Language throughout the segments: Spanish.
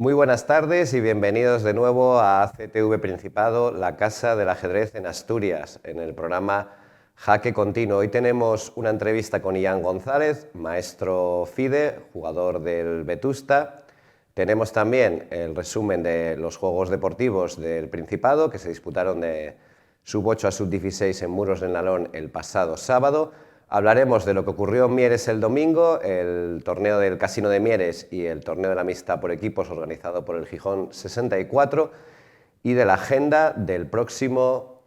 Muy buenas tardes y bienvenidos de nuevo a ACTV Principado, la casa del ajedrez en Asturias, en el programa Jaque Continuo. Hoy tenemos una entrevista con Ian González, maestro FIDE, jugador del Vetusta. Tenemos también el resumen de los Juegos Deportivos del Principado, que se disputaron de sub-8 a sub-16 en Muros de Nalón el pasado sábado. Hablaremos de lo que ocurrió en Mieres el domingo, el torneo del Casino de Mieres y el torneo de la amistad por equipos organizado por el Gijón 64 y de la agenda del próximo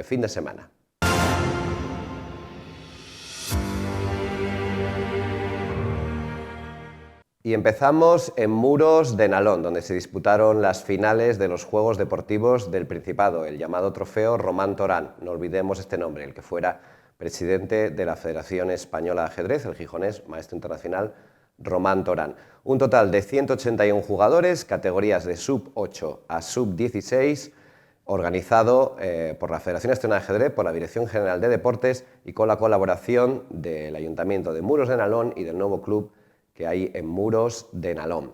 fin de semana. Y empezamos en Muros de Nalón, donde se disputaron las finales de los Juegos Deportivos del Principado, el llamado trofeo Román Torán. No olvidemos este nombre, el que fuera presidente de la Federación Española de Ajedrez, el gijonés, maestro internacional Román Torán. Un total de 181 jugadores, categorías de sub-8 a sub-16, organizado por la Federación Española de Ajedrez, por la Dirección General de Deportes y con la colaboración del Ayuntamiento de Muros de Nalón y del nuevo club que hay en Muros de Nalón.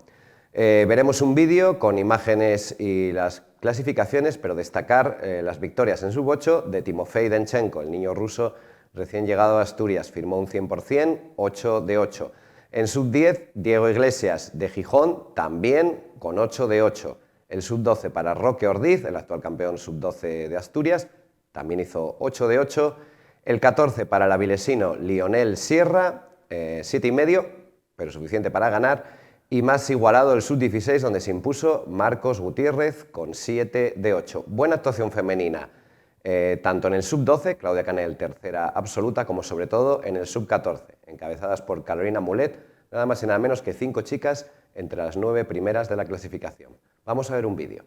Veremos un vídeo con imágenes y las clasificaciones, pero destacar las victorias en sub-8 de Timofey Denchenko, el niño ruso recién llegado a Asturias, firmó un 100%, 8 de 8. En sub-10, Diego Iglesias de Gijón, también con 8 de 8. El sub-12 para Roque Ordiz, el actual campeón sub-12 de Asturias, también hizo 8 de 8. El 14 para el avilesino Lionel Sierra, 7,5, pero suficiente para ganar. Y más igualado el sub-16, donde se impuso Marcos Gutiérrez con 7 de 8. Buena actuación femenina, tanto en el sub-12, Claudia Canel, tercera absoluta, como sobre todo en el sub-14, encabezadas por Carolina Mulet, nada más y nada menos que 5 chicas entre las 9 primeras de la clasificación. Vamos a ver un vídeo.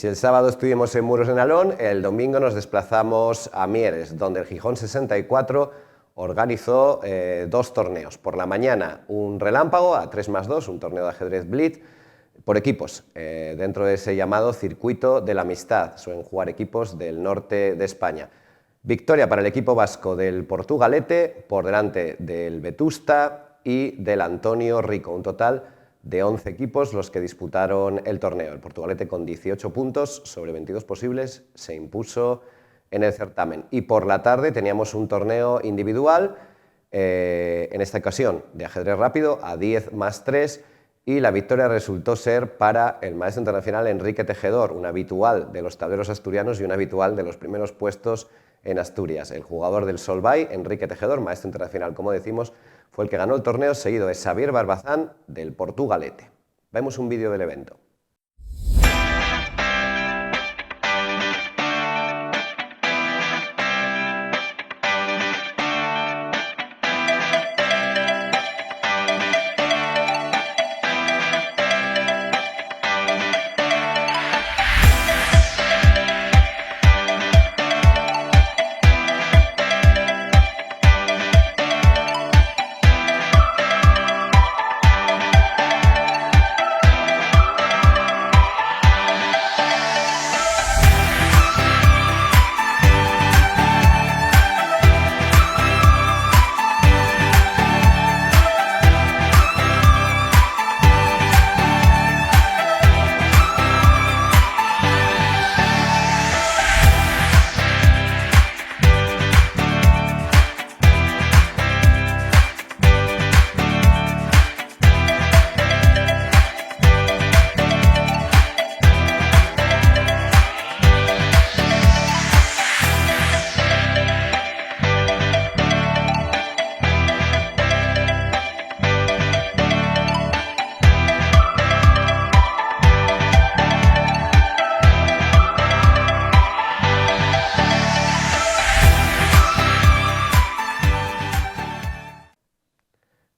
Y si el sábado estuvimos en Muros de Nalón, el domingo nos desplazamos a Mieres, donde el Gijón 64 organizó 2 torneos. Por la mañana un relámpago a 3+2, un torneo de ajedrez Blitz, por equipos, dentro de ese llamado circuito de la amistad. Suelen jugar equipos del norte de España. Victoria para el equipo vasco del Portugalete, por delante del Vetusta y del Antonio Rico, un total de 11 equipos los que disputaron el torneo. El Portugalete, con 18 puntos sobre 22 posibles, se impuso en el certamen. Y por la tarde teníamos un torneo individual, en esta ocasión de ajedrez rápido, a 10+3, y la victoria resultó ser para el maestro internacional Enrique Tejedor, un habitual de los tableros asturianos y un habitual de los primeros puestos en Asturias. El jugador del Solvay, Enrique Tejedor, maestro internacional, como decimos, fue el que ganó el torneo, seguido de Xavier Barbazán del Portugalete. Vemos un vídeo del evento.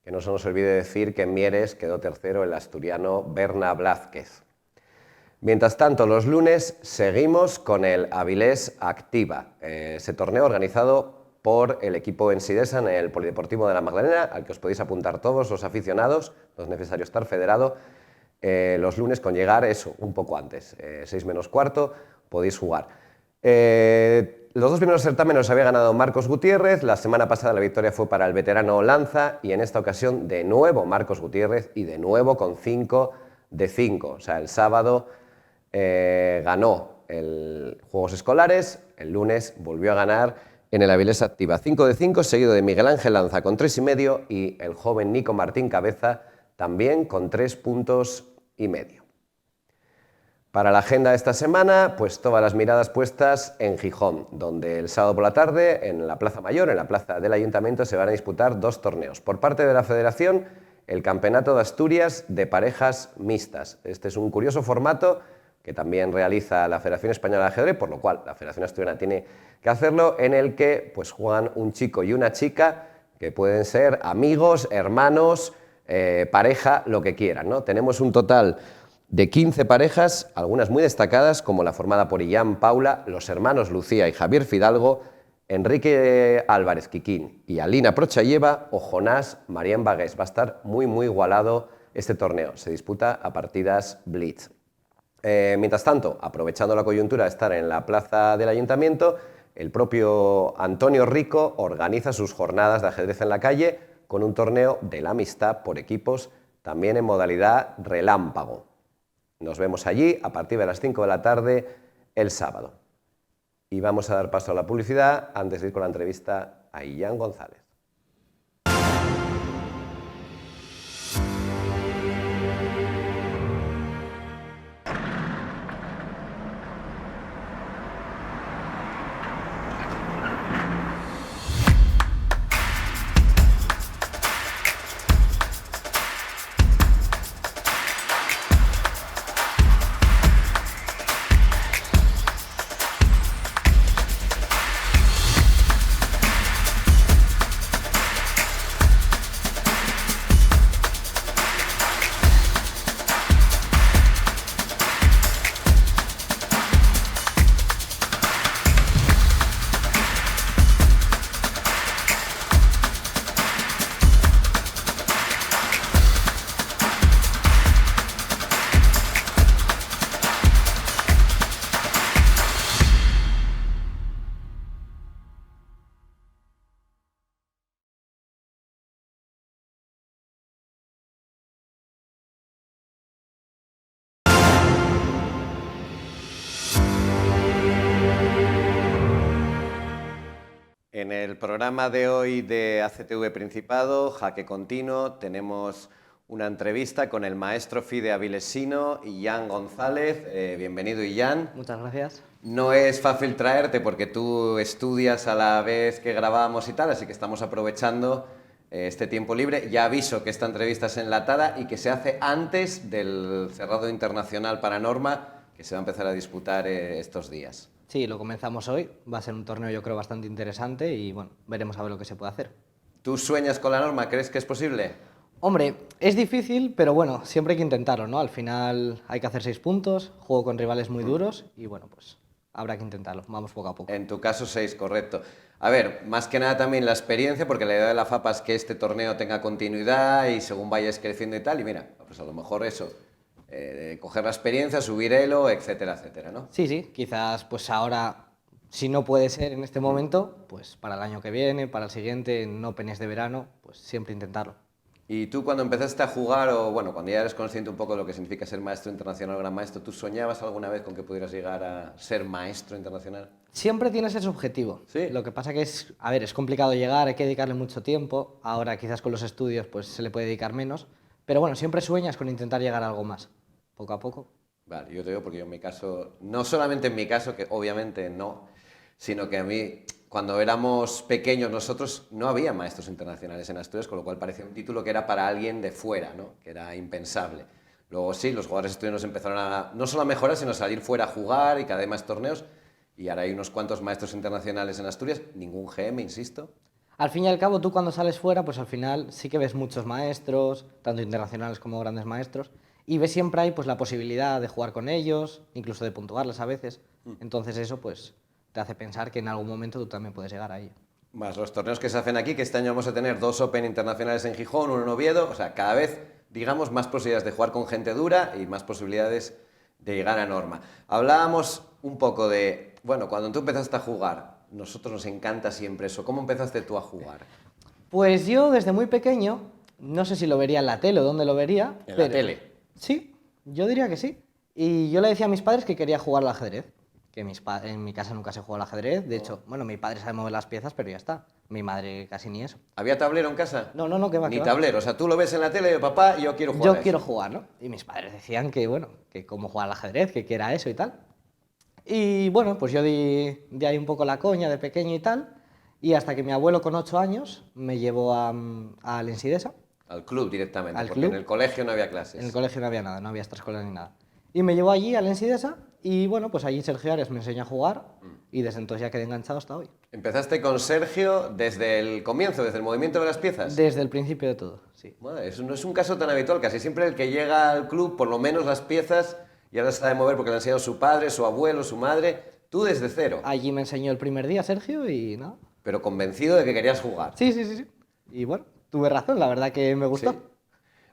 No se nos olvide decir que en Mieres quedó tercero el asturiano Berna Blázquez. Mientras tanto, los lunes seguimos con el Avilés Activa, ese torneo organizado por el equipo Ensidesa en el Polideportivo de la Magdalena, al que os podéis apuntar todos los aficionados, no es necesario estar federado, los lunes con llegar eso, un poco antes, 6:45, podéis jugar. Los 2 primeros certámenes los había ganado Marcos Gutiérrez, la semana pasada la victoria fue para el veterano Lanza y en esta ocasión de nuevo Marcos Gutiérrez y de nuevo con 5 de 5. O sea, el sábado ganó el Juegos Escolares, el lunes volvió a ganar en el Avilés Activa. 5 de 5, seguido de Miguel Ángel Lanza con 3,5 y el joven Nico Martín Cabeza también con 3,5 puntos. Para la agenda de esta semana, pues todas las miradas puestas en Gijón, donde el sábado por la tarde, en la Plaza Mayor, en la plaza del Ayuntamiento, se van a disputar 2 torneos. Por parte de la Federación, el Campeonato de Asturias de Parejas Mixtas. Este es un curioso formato que también realiza la Federación Española de Ajedrez, por lo cual la Federación Asturiana tiene que hacerlo, en el que pues, juegan un chico y una chica, que pueden ser amigos, hermanos, pareja, lo que quieran, ¿no? Tenemos un total de 15 parejas, algunas muy destacadas, como la formada por Illán Paula, los hermanos Lucía y Javier Fidalgo, Enrique Álvarez Quiquín y Alina Prochayeva o Jonás Marián Bagués. Va a estar muy igualado este torneo, se disputa a partidas Blitz. Mientras tanto, aprovechando la coyuntura de estar en la plaza del Ayuntamiento, el propio Antonio Rico organiza sus jornadas de ajedrez en la calle con un torneo de la amistad por equipos, también en modalidad relámpago. Nos vemos allí a partir de las 5 de la tarde el sábado. Y vamos a dar paso a la publicidad antes de ir con la entrevista a Illán González. En el programa de hoy de ACTV Principado, Jaque Continuo, tenemos una entrevista con el maestro Fide Avilesino, Illán González. Bienvenido, Illán. Muchas gracias. No es fácil traerte porque tú estudias a la vez que grabamos y tal, así que estamos aprovechando este tiempo libre. Ya aviso que esta entrevista es enlatada y que se hace antes del Cerrado Internacional para Norma, que se va a empezar a disputar estos días. Sí, lo comenzamos hoy. Va a ser un torneo, yo creo, bastante interesante y bueno, veremos a ver lo que se puede hacer. ¿Tú sueñas con la Norma? ¿Crees que es posible? Hombre, es difícil, pero bueno, siempre hay que intentarlo, ¿no? Al final hay que hacer 6 puntos, juego con rivales muy duros y bueno, pues habrá que intentarlo. Vamos poco a poco. En tu caso 6, correcto. A ver, más que nada también la experiencia, porque la idea de la FAPA es que este torneo tenga continuidad y según vayas creciendo y tal, y mira, pues a lo mejor eso, coger la experiencia, subir elo, etcétera, etcétera, ¿no? Sí, sí, quizás pues ahora, si no puede ser en este momento, pues para el año que viene, para el siguiente, en Opens de verano, pues siempre intentarlo. Y tú cuando empezaste a jugar, o bueno, cuando ya eres consciente un poco de lo que significa ser maestro internacional o gran maestro, ¿tú soñabas alguna vez con que pudieras llegar a ser maestro internacional? Siempre tienes ese objetivo. Sí. Lo que pasa que es, a ver, es complicado llegar, hay que dedicarle mucho tiempo. Ahora quizás con los estudios pues se le puede dedicar menos, pero bueno, siempre sueñas con intentar llegar a algo más, poco a poco. Vale, yo te digo porque yo en mi caso, no solamente en mi caso, que obviamente no, sino que a mí, cuando éramos pequeños nosotros, no había maestros internacionales en Asturias, con lo cual parecía un título que era para alguien de fuera, ¿no? Que era impensable. Luego sí, los jugadores asturianos empezaron a, no solo a mejorar, sino a salir fuera a jugar y cada vez más torneos, y ahora hay unos cuantos maestros internacionales en Asturias, ningún GM, insisto. Al fin y al cabo, tú cuando sales fuera, pues al final sí que ves muchos maestros, tanto internacionales como grandes maestros, y ves siempre ahí pues la posibilidad de jugar con ellos, incluso de puntuarles a veces. Entonces eso pues te hace pensar que en algún momento tú también puedes llegar a ello. Más los torneos que se hacen aquí, que este año vamos a tener 2 Open internacionales en Gijón, uno en Oviedo, o sea, cada vez, digamos, más posibilidades de jugar con gente dura y más posibilidades de llegar a Norma. Hablábamos un poco de, bueno, cuando tú empezaste a jugar, nosotros nos encanta siempre eso, ¿cómo empezaste tú a jugar? Pues yo desde muy pequeño, no sé si lo vería en la tele o dónde lo vería. ¿En la tele? Sí, yo diría que sí. Y yo le decía a mis padres que quería jugar al ajedrez, que en mi casa nunca se juega al ajedrez. De hecho, bueno, mi padre sabe mover las piezas, pero ya está. Mi madre casi ni eso. ¿Había tablero en casa? No, que va, Ni que va. tablero, o sea, tú lo ves en la tele, papá, yo quiero jugar a Yo eso. quiero jugar, ¿no? Y mis padres decían que, bueno, que cómo jugar al ajedrez, que qué era eso y tal. Y bueno, pues yo di ahí un poco la coña de pequeño y tal. Y hasta que mi abuelo con 8 años me llevó a Lensidesa. Al club directamente, Al porque club. en el colegio no había clases. En el colegio no había nada, no había extraescolar ni nada. Y me llevó allí a Lensidesa y bueno, pues allí Sergio Arias me enseñó a jugar y desde entonces ya quedé enganchado hasta hoy. Empezaste con Sergio desde el comienzo, desde el movimiento de las piezas. Desde el principio de todo, sí. Bueno, eso no es un caso tan habitual, casi siempre el que llega al club, por lo menos las piezas, ya las sabe mover porque le han enseñado su padre, su abuelo, su madre, tú desde cero, Allí me enseñó el primer día Sergio y nada. pero convencido de que querías jugar. Sí. Y bueno, tuve razón, la verdad que me gustó. Sí.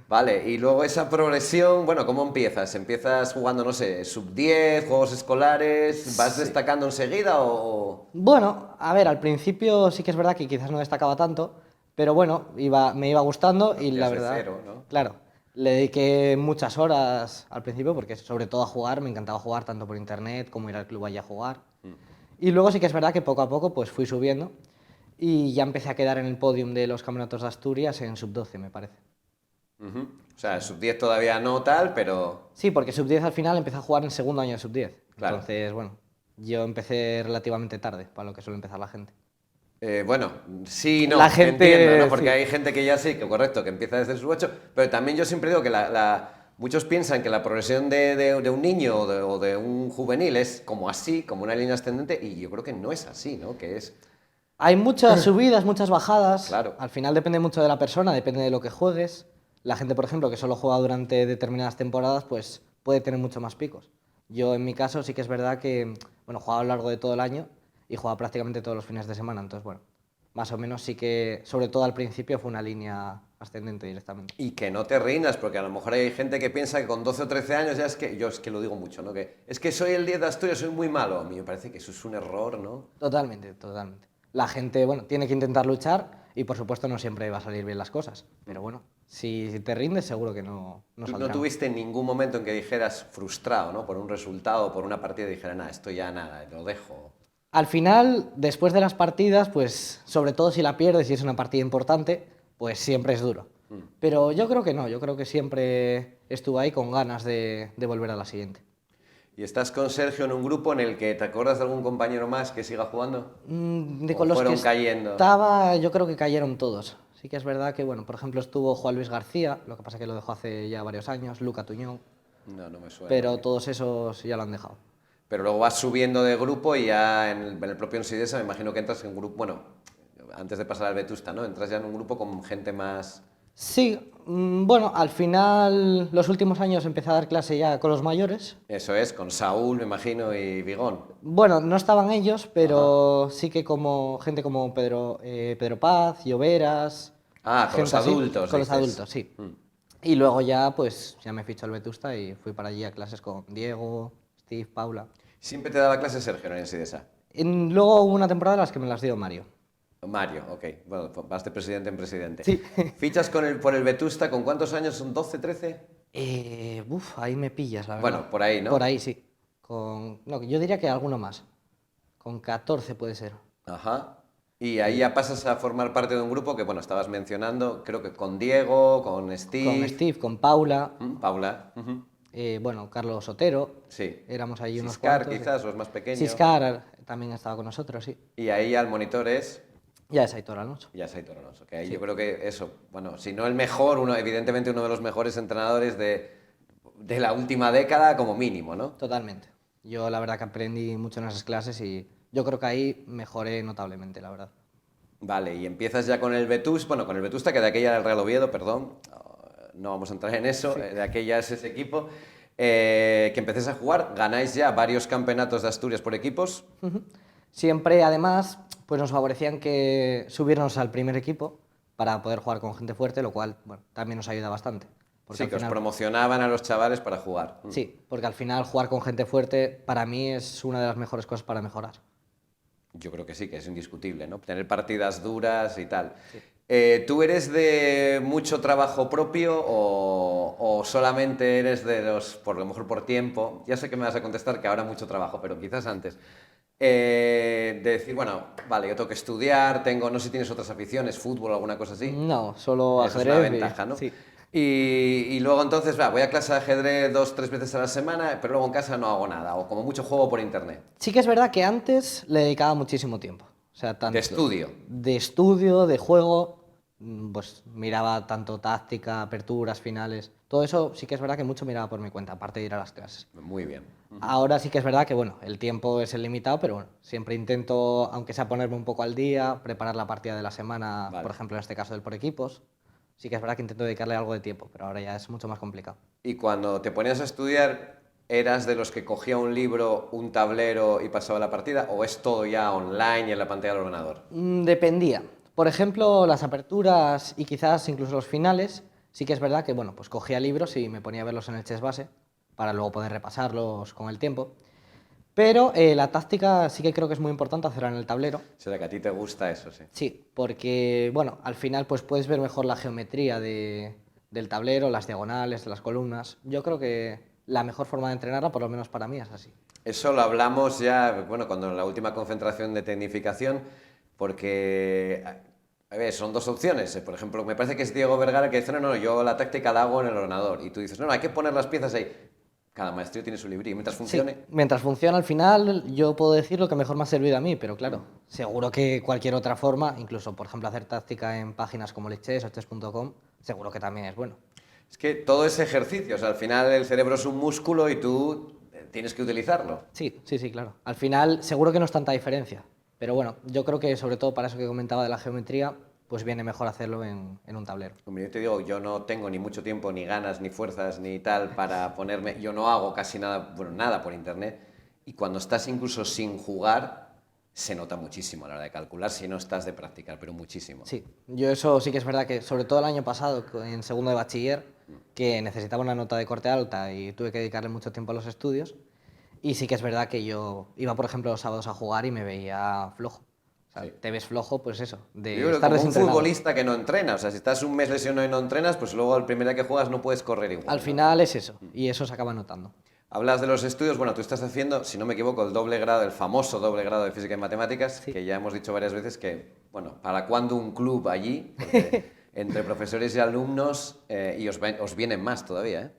Vale, y luego esa progresión, bueno, ¿cómo empiezas? ¿Empiezas jugando, no sé, sub-10, juegos escolares? ¿Vas destacando enseguida o...? Bueno, a ver, al principio sí que es verdad que quizás no destacaba tanto, pero bueno, me iba gustando y la Partías de verdad, cero, ¿no? claro, le dediqué muchas horas al principio porque sobre todo a jugar, me encantaba jugar tanto por internet como ir al club allí a jugar. Y luego sí que es verdad que poco a poco pues fui subiendo y ya empecé a quedar en el podium de los campeonatos de Asturias en sub-12, me parece. Ujú. O sea, sub-10 todavía no tal, pero... Sí, porque sub-10 al final empecé a jugar en segundo año de sub-10. Claro. Entonces, bueno, yo empecé relativamente tarde, para lo que suele empezar la gente. Bueno, sí, no, La gente, entiendo, ¿no? Porque sí. hay gente que ya sí, que correcto, que empieza desde sus 8, pero también yo siempre digo que muchos piensan que la progresión de un niño o de un juvenil es como así, como una línea ascendente, y yo creo que no es así, ¿no? Que es... Hay muchas subidas, muchas bajadas. Claro. Al final depende mucho de la persona, depende de lo que juegues. La gente, por ejemplo, que solo juega durante determinadas temporadas, pues puede tener mucho más picos. Yo, en mi caso, sí que es verdad que, bueno, jugaba a lo largo de todo el año y jugaba prácticamente todos los fines de semana. Entonces, bueno, más o menos sí que, sobre todo al principio, fue una línea ascendente directamente. Y que no te rindas, porque a lo mejor hay gente que piensa que con 12 o 13 años ya es que, yo es que lo digo mucho, ¿no? Que es que soy el 10 de Asturias, soy muy malo. A mí me parece que eso es un error, ¿no? Totalmente. La gente, bueno, tiene que intentar luchar y, por supuesto, no siempre va a salir bien las cosas. Pero bueno, si te rindes, seguro que no ¿Tú no saldrán. tuviste ningún momento en que dijeras frustrado, ¿no? Por un resultado, por una partida, y dijeras, nada, esto ya nada, lo dejo? Al final, después de las partidas, pues sobre todo si la pierdes y es una partida importante, pues siempre es duro. Pero yo creo que no, yo creo que siempre estuve ahí con ganas de volver a la siguiente. ¿Y estás con Sergio en un grupo en el que te acuerdas de algún compañero más que siga jugando? ¿O Con los que fueron cayendo? estaba, yo creo que cayeron todos. Sí que es verdad que, bueno, por ejemplo, estuvo Juan Luis García, lo que pasa que lo dejó hace ya varios años, Luca Tuñón, No, no me suena. pero todos esos ya lo han dejado. Pero luego vas subiendo de grupo y ya en el propio Ensidesa me imagino que entras en un grupo, bueno, antes de pasar al Vetusta, ¿no? Entras ya en un grupo con gente más... Sí, bueno, al final, los últimos años empecé a dar clase ya con los mayores. Eso es, con Saúl, me imagino, y Vigón. Bueno, no estaban ellos, pero sí que como gente como Pedro Paz, Lloveras, Ah, con los gente así, adultos, con los dices. adultos, sí. Y luego ya, pues, ya me fichó el Vetusta y fui para allí a clases con Diego, Steve, Paula. Siempre te daba clases Sergio en Ensidesa. Luego hubo una temporada en las que me las dio Mario. Mario, ok. Bueno, vas de presidente en presidente. Sí. Fichas por el Vetusta, ¿con cuántos años? ¿Son 12, 13? Ahí me pillas, la verdad. Bueno, por ahí, ¿no? Por ahí, sí. No, yo diría que alguno más. Con 14 puede ser. Ajá. Y ahí ya pasas a formar parte de un grupo que, bueno, estabas mencionando, creo que con Diego, con Steve... Con Steve, con Paula, Paula. Ujú. bueno, Carlos Sotero. Sí. Éramos ahí unos Siscar, cuantos. quizás, o es más pequeño. Siscar también estaba con nosotros, sí. Y ahí al monitor es... Ya es Aitor Alonso. Ya es Aitor Alonso, que ahí yo creo que eso, bueno, si no el mejor, evidentemente uno de los mejores entrenadores de la última década como mínimo, ¿no? Totalmente. Yo la verdad que aprendí mucho en esas clases y yo creo que ahí mejoré notablemente, la verdad. Vale, y empiezas ya con el Vetusta, bueno, con el Vetusta, que de aquella era el Real Oviedo, perdón, no vamos a entrar en eso, de aquella es ese equipo, que empecéis a jugar, ganáis ya varios campeonatos de Asturias por equipos. Ujú. Siempre, además, pues nos favorecían que subirnos al primer equipo para poder jugar con gente fuerte, lo cual, bueno, también nos ayuda bastante. Porque Sí, al que os final- promocionaban a los chavales para jugar. Sí, porque al final jugar con gente fuerte para mí es una de las mejores cosas para mejorar. Yo creo que sí, que es indiscutible, ¿no? Tener partidas duras y tal. ¿Tú eres de mucho trabajo propio o solamente eres de los, por lo mejor por tiempo? Ya sé que me vas a contestar que ahora mucho trabajo, pero quizás antes. De decir, bueno, vale, yo tengo que estudiar, no sé si tienes otras aficiones, fútbol, alguna cosa así. No, solo Eso es una ajedrez. ventaja, ¿no? Sí. Y luego entonces, voy a clase de ajedrez 2, 3 veces a la semana, pero luego en casa no hago nada, o como mucho juego por internet. Sí que es verdad que antes le dedicaba muchísimo tiempo. O sea, tanto De estudio. de estudio, de juego, pues miraba tanto táctica, aperturas, finales. Todo eso sí que es verdad que mucho miraba por mi cuenta, aparte de ir a las clases. Muy bien. Ahora sí que es verdad que, bueno, el tiempo es el limitado, pero bueno, siempre intento, aunque sea ponerme un poco al día, preparar la partida de la semana, Vale. por ejemplo, en este caso del por equipos. Sí que es verdad que intento dedicarle algo de tiempo, pero ahora ya es mucho más complicado. Y cuando te ponías a estudiar, ¿eras de los que cogía un libro, un tablero y pasaba la partida? ¿O es todo ya online y en la pantalla del ordenador? Dependía. Por ejemplo, las aperturas y quizás incluso los finales, sí que es verdad que, bueno, pues cogía libros y me ponía a verlos en el chess base para luego poder repasarlos con el tiempo. Pero la táctica sí que creo que es muy importante hacerla en el tablero. O sea, que a ti te gusta eso, sí. Sí, porque, bueno, al final pues puedes ver mejor la geometría del tablero, las diagonales, las columnas. Yo creo que la mejor forma de entrenarla, por lo menos para mí, es así. Eso lo hablamos ya, bueno, cuando en la última concentración de tecnificación, porque, a ver, son dos opciones. Por ejemplo, me parece que es Diego Vergara que dice, no, yo la táctica la hago en el ordenador. Y tú dices, no, hay que poner las piezas ahí. Cada maestro tiene su librillo, mientras funcione. Sí, mientras funciona al final, yo puedo decir lo que mejor me ha servido a mí, pero claro, seguro que cualquier otra forma, incluso por ejemplo hacer táctica en páginas como Lichess o chess.com, seguro que también es bueno. Es que todo ese ejercicio, o sea, al final el cerebro es un músculo y tú tienes que utilizarlo. Sí, claro. Al final seguro que no es tanta diferencia, pero bueno, yo creo que sobre todo para eso que comentaba de la geometría, pues viene mejor hacerlo en un tablero. Como yo te digo, yo no tengo ni mucho tiempo, ni ganas, ni fuerzas, ni tal para ponerme... Yo no hago casi nada, bueno, nada por internet. Y cuando estás incluso sin jugar, se nota muchísimo a la hora de calcular si no estás de practicar, pero muchísimo. Sí, yo eso sí que es verdad que sobre todo el año pasado, en segundo de bachiller, que necesitaba una nota de corte alta y tuve que dedicarle mucho tiempo a los estudios, y sí que es verdad que yo iba, por ejemplo, los sábados a jugar y me veía flojo. O sea, Sí. te ves flojo, pues eso, de Yo creo que estar como un desentrenado. futbolista que no entrena, o sea, si estás un mes lesionado y no entrenas, pues luego el primer día que juegas no puedes correr igual. Al ¿no? final es eso, y eso se acaba notando. Hablas de los estudios, bueno, tú estás haciendo, si no me equivoco, el doble grado, el famoso doble grado de Física y Matemáticas, Sí. que ya hemos dicho varias veces que, bueno, ¿para cuándo un club allí? Porque entre profesores y alumnos, y os vienen más todavía, ¿eh?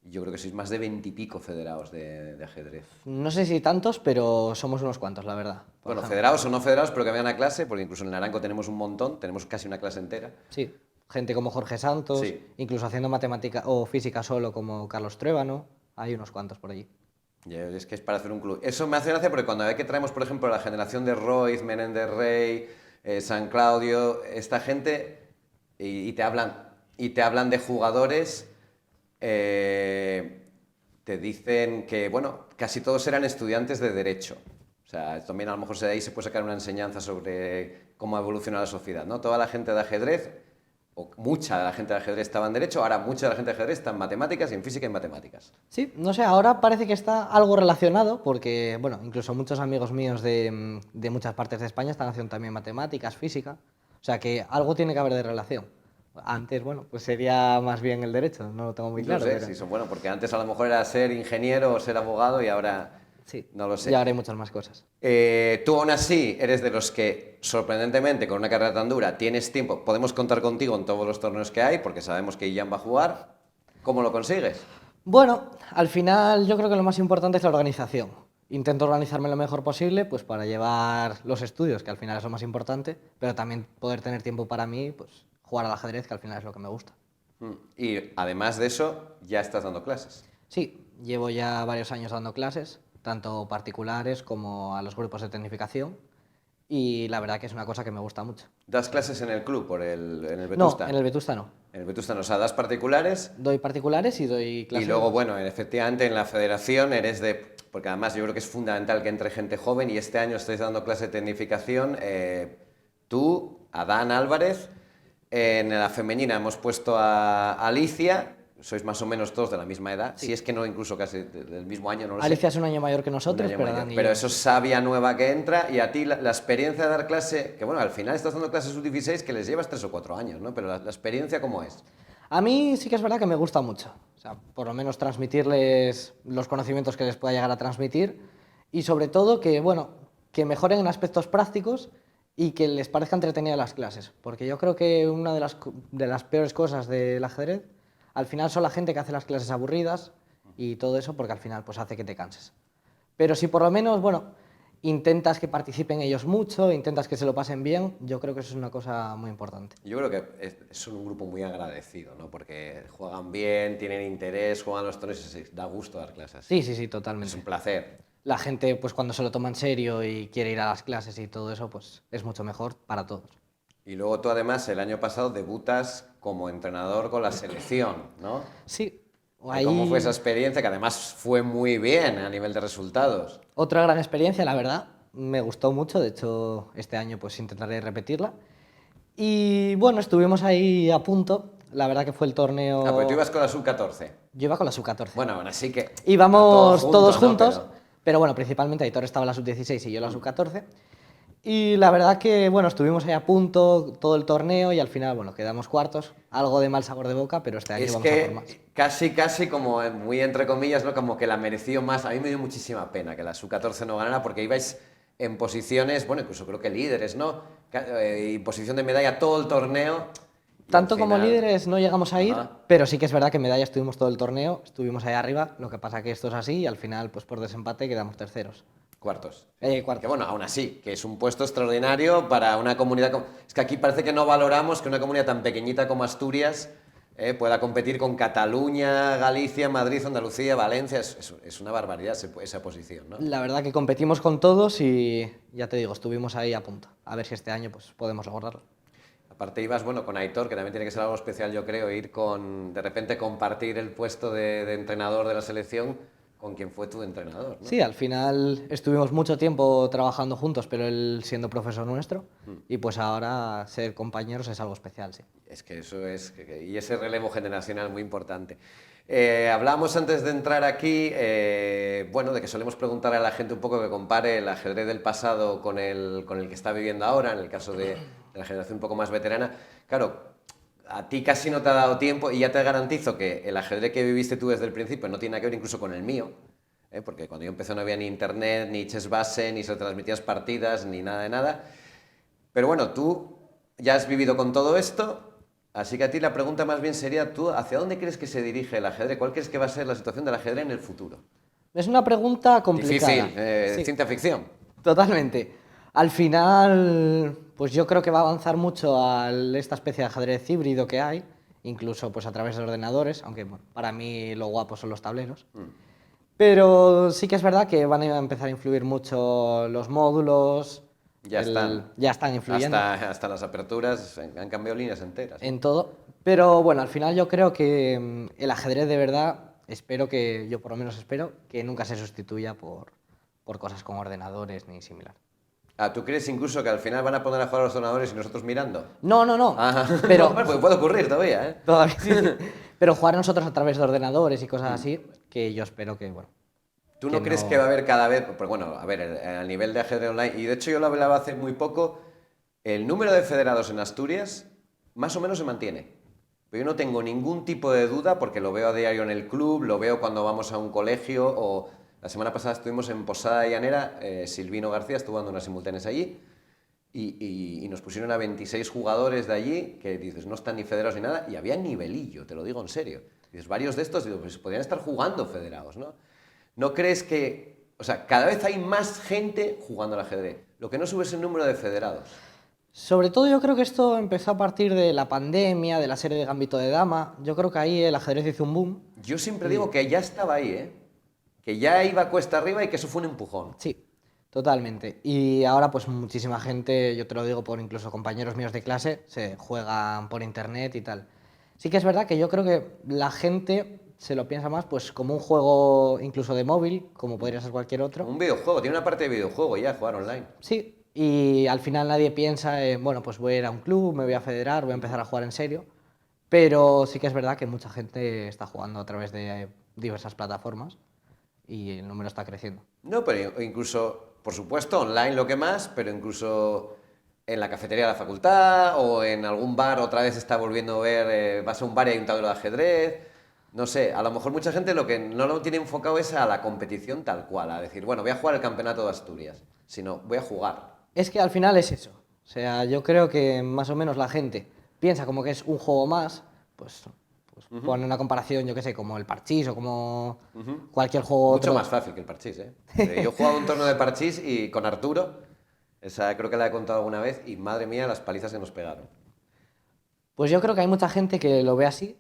Yo creo que sois más de 20 y pico federados de ajedrez. No sé si tantos, pero somos unos cuantos, la verdad. Por Bueno, ejemplo. federados o no federados, pero que vengan a clase, porque incluso en el Naranco tenemos un montón, tenemos casi una clase entera. Sí, gente como Jorge Santos, Sí. incluso haciendo matemática o física solo como Carlos Truébano, hay unos cuantos por allí. Es que es para hacer un club. Eso me hace gracia porque cuando ve que traemos, por ejemplo, la generación de Royce, Menéndez Rey, San Claudio, esta gente, y te hablan de jugadores, te dicen que, bueno, casi todos eran estudiantes de Derecho. O sea, también a lo mejor de ahí se puede sacar una enseñanza sobre cómo evoluciona la sociedad, ¿no? Toda la gente de ajedrez, o mucha de la gente de ajedrez estaba en Derecho, ahora mucha de la gente de ajedrez está en Matemáticas y en Física y Matemáticas. Sí, no sé, ahora parece que está algo relacionado porque, bueno, incluso muchos amigos míos de muchas partes de España están haciendo también matemáticas, física, o sea que algo tiene que haber de relación. Antes, bueno, pues sería más bien el derecho, no lo tengo muy No claro, sé pero si son bueno, porque antes a lo mejor era ser ingeniero o ser abogado y ahora sí, no lo sé. y ahora hay muchas más cosas. Tú aún así eres de los que, sorprendentemente, con una carrera tan dura, tienes tiempo. Podemos contar contigo en todos los torneos que hay, porque sabemos que Ian va a jugar. ¿Cómo lo consigues? Bueno, al final yo creo que lo más importante es la organización. Intento organizarme lo mejor posible, pues para llevar los estudios, que al final es lo más importante, pero también poder tener tiempo para mí, pues jugar al ajedrez, que al final es lo que me gusta. Y además de eso, ya estás dando clases. Sí, llevo ya varios años dando clases, tanto particulares como a los grupos de tecnificación, y la verdad que es una cosa que me gusta mucho. ¿Das clases en el club, en el No, Vetusta? en el Vetusta no. En el Vetusta no, o sea, das particulares Doy particulares y doy y clases. luego, bueno, efectivamente en la federación eres de... Porque además yo creo que es fundamental que entre gente joven y este año estáis dando clase de tecnificación. Tú, Adán Álvarez, en la femenina hemos puesto a Alicia, sois más o menos todos de la misma edad, si es que no incluso casi del mismo año, no lo sé. Alicia es un año mayor que nosotros, Un año pero mayor. Dani y Pero yo. eso es sabia nueva que entra y a ti la experiencia de dar clase, que bueno, al final estás dando clases sub-16 que les llevas 3 o 4 años, ¿no? Pero la experiencia, ¿cómo es? A mí sí que es verdad que me gusta mucho. O sea, por lo menos transmitirles los conocimientos que les pueda llegar a transmitir y sobre todo que, bueno, que mejoren en aspectos prácticos y que les parezca entretenida las clases. Porque yo creo que una de las peores cosas del ajedrez al final son la gente que hace las clases aburridas y todo eso porque al final pues hace que te canses. Pero si por lo menos, bueno, intentas que participen ellos mucho, intentas que se lo pasen bien, yo creo que eso es una cosa muy importante. Yo creo que son un grupo muy agradecido, ¿no? Porque juegan bien, tienen interés, juegan los torneos y da gusto dar clases. Sí, sí, sí, Es totalmente. un placer. La gente, pues cuando se lo toma en serio y quiere ir a las clases y todo eso, pues es mucho mejor para todos. Y luego tú además el año pasado debutas como entrenador con la selección, ¿no? Sí, ¿Cómo fue esa ahí experiencia? Que además fue muy bien a nivel de resultados. otra gran experiencia, la verdad. Me gustó mucho, de hecho este año pues intentaré repetirla. Y bueno, estuvimos ahí a punto. La verdad que fue el torneo... Ah, pues tú ibas con la sub-14. Yo iba con la sub-14. Bueno, aún así que... Íbamos todos ¿no? juntos, pero bueno, principalmente Aitor estaba en la sub-16 y yo en la sub-14. Y la verdad que, bueno, estuvimos ahí a punto todo el torneo y al final, bueno, quedamos cuartos. Algo de mal sabor de boca, pero este año Es vamos a por más. que casi como muy entre comillas, ¿no? Como que la mereció más. A mí me dio muchísima pena que la sub-14 no ganara porque ibais en posiciones, bueno, incluso creo que líderes, ¿no? Y posición de medalla todo el torneo. Y Tanto al como final- líderes no llegamos a ir, Ajá. pero sí que es verdad que en medalla estuvimos todo el torneo, estuvimos ahí arriba, lo que pasa que esto es así y al final, pues por desempate quedamos terceros. Cuartos. Cuartos. Que bueno, aún así, que es un puesto extraordinario para una comunidad... Es que aquí parece que no valoramos que una comunidad tan pequeñita como Asturias pueda competir con Cataluña, Galicia, Madrid, Andalucía, Valencia. Es una barbaridad esa posición, ¿no? La verdad que competimos con todos y ya te digo, estuvimos ahí a punto. A ver si este año pues podemos lograrlo. Aparte ibas, bueno, con Aitor, que también tiene que ser algo especial, yo creo, ir con, de repente, compartir el puesto de entrenador de la selección con quien fue tu entrenador, ¿no? Sí, al final estuvimos mucho tiempo trabajando juntos, pero él siendo profesor nuestro y pues ahora ser compañeros es algo especial, sí. Es que eso es, y ese relevo generacional muy importante. Hablábamos antes de entrar aquí, bueno, de que solemos preguntar a la gente un poco que compare el ajedrez del pasado con el que está viviendo ahora, en el caso de la generación un poco más veterana. Claro, a ti casi no te ha dado tiempo y ya te garantizo que el ajedrez que viviste tú desde el principio no tiene nada que ver incluso con el mío. porque cuando yo empecé no había ni internet, ni chess base, ni se transmitías partidas, ni nada de nada. Pero bueno, tú ya has vivido con todo esto, así que a ti la pregunta más bien sería, ¿tú hacia dónde crees que se dirige el ajedrez? ¿Cuál crees que va a ser la situación del ajedrez en el futuro? Es una pregunta complicada. Difícil, Sí, ciencia ficción. totalmente. Al final, pues yo creo que va a avanzar mucho a esta especie de ajedrez híbrido que hay, incluso pues a través de ordenadores, aunque bueno, para mí lo guapo son los tableros. Pero sí que es verdad que van a empezar a influir mucho los módulos, Ya están. ya están influyendo Hasta las aperturas han cambiado líneas enteras, ¿no? en todo. Pero bueno, al final yo creo que el ajedrez de verdad, espero que, yo por lo menos espero, que nunca se sustituya por cosas como ordenadores ni similar. Ah, ¿tú crees incluso que al final van a poner a jugar a los ordenadores y nosotros mirando? No, no, no. Ah, Pero bueno, pues puede ocurrir todavía, ¿eh? todavía sí, sí. Pero jugar nosotros a través de ordenadores y cosas así, que yo espero que, bueno, ¿Tú que no crees no. que va a haber cada vez, pues bueno, a ver, a nivel de ajedrez online, y de hecho yo lo hablaba hace muy poco, el número de federados en Asturias más o menos se mantiene. Pero yo no tengo ningún tipo de duda porque lo veo a diario en el club, lo veo cuando vamos a un colegio o la semana pasada estuvimos en Posada de Llanera, Silvino García estuvo dando unas simultáneas allí y nos pusieron a 26 jugadores de allí que dices, no están ni federados ni nada, y había nivelillo, te lo digo en serio. Dices, varios de estos, digo, pues podrían estar jugando federados, ¿no? ¿No crees que, o sea, cada vez hay más gente jugando al ajedrez? Lo que no sube es el número de federados. Sobre todo yo creo que esto empezó a partir de la pandemia, de la serie de Gambito de Dama. Yo creo que ahí el ajedrez hizo un boom. Yo siempre digo que ya estaba ahí, ¿eh? Que ya iba cuesta arriba y que eso fue un empujón. Sí, totalmente. Y ahora pues muchísima gente, yo te lo digo por incluso compañeros míos de clase, se juegan por internet y tal. Sí que es verdad que yo creo que la gente se lo piensa más pues como un juego incluso de móvil, como podría ser cualquier otro. Un videojuego, tiene una parte de videojuego ya, jugar online. Sí, y al final nadie piensa en, bueno, pues voy a ir a un club, me voy a federar, voy a empezar a jugar en serio. Pero sí que es verdad que mucha gente está jugando a través de diversas plataformas y el número está creciendo. No, pero incluso, por supuesto, online lo que más, pero incluso en la cafetería de la facultad o en algún bar otra vez se está volviendo a ver, vas a un bar y hay un tablero de ajedrez. No sé, a lo mejor mucha gente lo que no lo tiene enfocado es a la competición tal cual, a decir, bueno, voy a jugar el campeonato de Asturias, sino voy a jugar. Es que al final es eso. O sea, yo creo que más o menos la gente piensa como que es un juego más, pues pone una comparación, yo qué sé, como el parchís o como cualquier juego Mucho otro. más fácil que el parchís, ¿eh? Yo he jugado un torneo de parchís y con Arturo, esa creo que la he contado alguna vez, y madre mía, las palizas que nos pegaron. Pues yo creo que hay mucha gente que lo ve así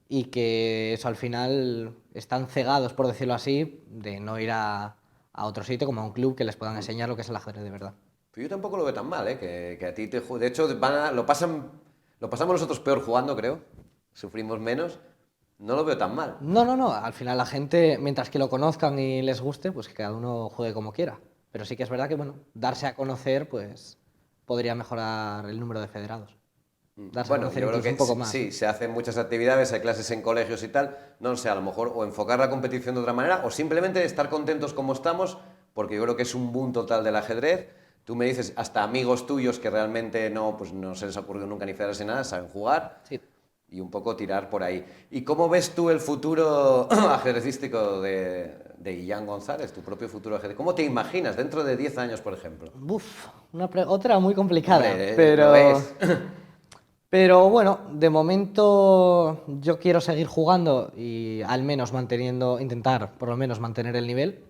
y que eso al final están cegados, por decirlo así, de no ir a otro sitio como a un club que les puedan enseñar lo que es el ajedrez de verdad. Pero yo tampoco lo veo tan mal, ¿eh? Que a ti te... De hecho, lo pasamos nosotros peor jugando, creo. Sufrimos menos. No lo veo tan mal. No, no, no. Al final la gente, mientras que lo conozcan y les guste, pues que cada uno juegue como quiera. Pero sí que es verdad que, bueno, darse a conocer, pues podría mejorar el número de federados. Darse a Bueno, conocer yo creo incluso que un poco más. sí, se hacen muchas actividades, hay clases en colegios y tal. No sé, a lo mejor o enfocar la competición de otra manera o simplemente estar contentos como estamos, porque yo creo que es un boom total del ajedrez. Tú me dices, hasta amigos tuyos que realmente no, pues no se les ha ocurrido nunca ni federarse nada, saben jugar Sí. y un poco tirar por ahí. ¿Y cómo ves tú el futuro ajedrecístico de Illán González, tu propio futuro ajedrez? ¿Cómo te imaginas dentro de 10 años, por ejemplo? Uf, otra muy complicada, Hombre, pero... lo es. Pero bueno, de momento yo quiero seguir jugando y al menos manteniendo, intentar por lo menos mantener el nivel.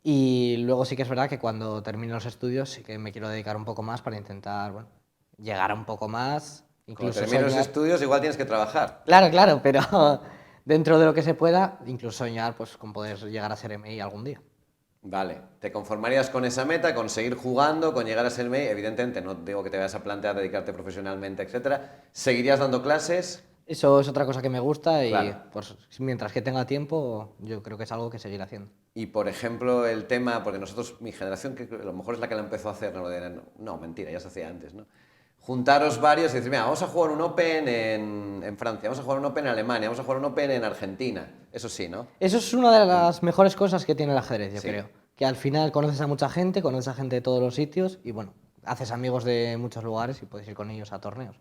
Y luego sí que es verdad que cuando termine los estudios sí que me quiero dedicar un poco más para intentar, bueno, llegar a un poco más, Cuando incluso termines los soñar. estudios igual tienes que trabajar. Claro, claro, pero dentro de lo que se pueda, incluso soñar pues con poder llegar a ser MI algún día. Vale, ¿te conformarías con esa meta, con seguir jugando, con llegar a ser MEI? Evidentemente, no digo que te vayas a plantear dedicarte profesionalmente, etcétera. ¿Seguirías dando clases? Eso es otra cosa que me gusta y Claro. pues mientras que tenga tiempo, yo creo que es algo que seguir haciendo. Y, por ejemplo, el tema, porque nosotros, mi generación, que a lo mejor es la que la empezó a hacer, no, no, mentira, ya se hacía antes, ¿no? Juntaros varios y decir, mira, vamos a jugar un Open en Francia, vamos a jugar un Open en Alemania, vamos a jugar un Open en Argentina. Eso sí, ¿no? Eso es una de las mejores cosas que tiene el ajedrez, yo Sí. creo. Que al final conoces a mucha gente, conoces a gente de todos los sitios y bueno, haces amigos de muchos lugares y puedes ir con ellos a torneos.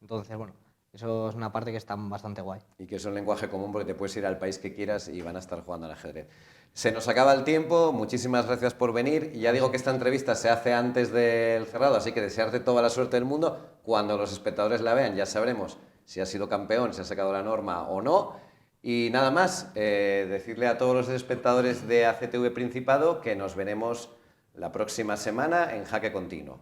Entonces, bueno, eso es una parte que está bastante guay. Y que es un lenguaje común porque te puedes ir al país que quieras y van a estar jugando al ajedrez. Se nos acaba el tiempo, muchísimas gracias por venir. Ya digo que esta entrevista se hace antes del cerrado, así que desearte toda la suerte del mundo. Cuando los espectadores la vean ya sabremos si ha sido campeón, si ha sacado la norma o no. Y nada más, decirle a todos los espectadores de ACTV Principado que nos veremos la próxima semana en Jaque Continuo.